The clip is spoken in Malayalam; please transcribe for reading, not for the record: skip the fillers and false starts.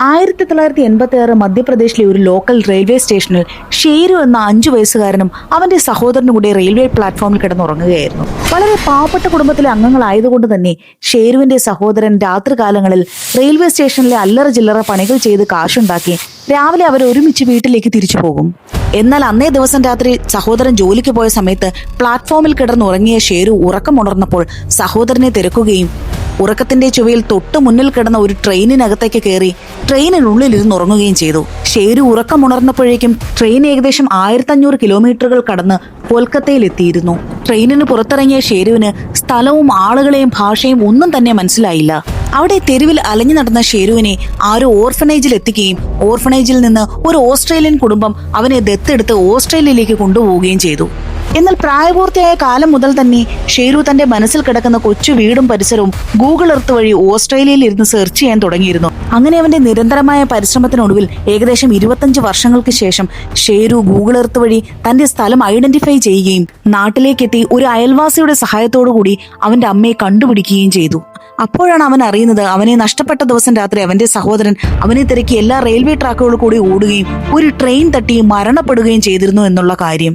1986 മധ്യപ്രദേശിലെ ഒരു ലോക്കൽ റെയിൽവേ സ്റ്റേഷനിൽ ഷേരു എന്ന 5 വയസ്സുകാരനും അവന്റെ സഹോദരനും കൂടി റെയിൽവേ പ്ലാറ്റ്ഫോമിൽ കിടന്നുറങ്ങുകയായിരുന്നു. വളരെ പാവപ്പെട്ട കുടുംബത്തിലെ അംഗങ്ങളായതുകൊണ്ട് തന്നെ ഷേരുവിന്റെ സഹോദരൻ രാത്രികാലങ്ങളിൽ റെയിൽവേ സ്റ്റേഷനിലെ അല്ലറ ചില്ലറ പണികൾ ചെയ്ത് കാശുണ്ടാക്കി രാവിലെ അവർ ഒരുമിച്ച് വീട്ടിലേക്ക് തിരിച്ചു പോകും. എന്നാൽ അന്നേ ദിവസം രാത്രി സഹോദരൻ ജോലിക്ക് പോയ സമയത്ത് പ്ലാറ്റ്ഫോമിൽ കിടന്നുറങ്ങിയ ഷേരു ഉറക്കമുണർന്നപ്പോൾ സഹോദരനെ തിരക്കുകയും ഉറക്കത്തിന്റെ ചുവയിൽ തൊട്ടു മുന്നിൽ കിടന്ന ഒരു ട്രെയിനിനകത്തേക്ക് കയറി ട്രെയിനിനുള്ളിൽ ഇരുന്ന് ഉറങ്ങുകയും ചെയ്തു. ഷേരു ഉറക്കമുണർന്നപ്പോഴേക്കും ട്രെയിൻ ഏകദേശം 1500 കിലോമീറ്ററുകൾ കടന്ന് കൊൽക്കത്തയിൽ എത്തിയിരുന്നു. ട്രെയിനിന് പുറത്തിറങ്ങിയ ഷേരുവിന് സ്ഥലവും ആളുകളെയും ഭാഷയും ഒന്നും തന്നെ മനസ്സിലായില്ല. അവിടെ തെരുവിൽ അലഞ്ഞു നടന്ന ഷേരുവിനെ ആരോ ഓർഫനേജിൽ എത്തിക്കുകയും ഓർഫനേജിൽ നിന്ന് ഒരു ഓസ്ട്രേലിയൻ കുടുംബം അവനെ ദത്തെടുത്ത് ഓസ്ട്രേലിയയിലേക്ക് കൊണ്ടുപോവുകയും ചെയ്തു. എന്നാൽ പ്രായപൂർത്തിയായ കാലം മുതൽ തന്നെ ഷേരു തന്റെ മനസ്സിൽ കിടക്കുന്ന കൊച്ചു വീടും പരിസരവും ഗൂഗിൾ എർത്ത് വഴി ഓസ്ട്രേലിയയിൽ ഇരുന്ന് സെർച്ച് ചെയ്യാൻ തുടങ്ങിയിരുന്നു. അങ്ങനെ അവന്റെ നിരന്തരമായ പരിശ്രമത്തിനൊടുവിൽ ഏകദേശം 25 വർഷങ്ങൾക്ക് ശേഷം ഷേരു ഗൂഗിൾ എർത്ത് വഴി തന്റെ സ്ഥലം ഐഡന്റിഫൈ ചെയ്യുകയും നാട്ടിലേക്കെത്തി ഒരു അയൽവാസിയുടെ സഹായത്തോടുകൂടി അവന്റെ അമ്മയെ കണ്ടുപിടിക്കുകയും ചെയ്തു. അപ്പോഴാണ് അവൻ അറിയുന്നത് അവനെ നഷ്ടപ്പെട്ട ദിവസം രാത്രി അവന്റെ സഹോദരൻ അവനെ തിരക്കി എല്ലാ റെയിൽവേ ട്രാക്കുകളിൽ കൂടി ഓടുകയും ഒരു ട്രെയിൻ തട്ടി മരണപ്പെടുകയും ചെയ്തിരുന്നു എന്നുള്ള കാര്യം.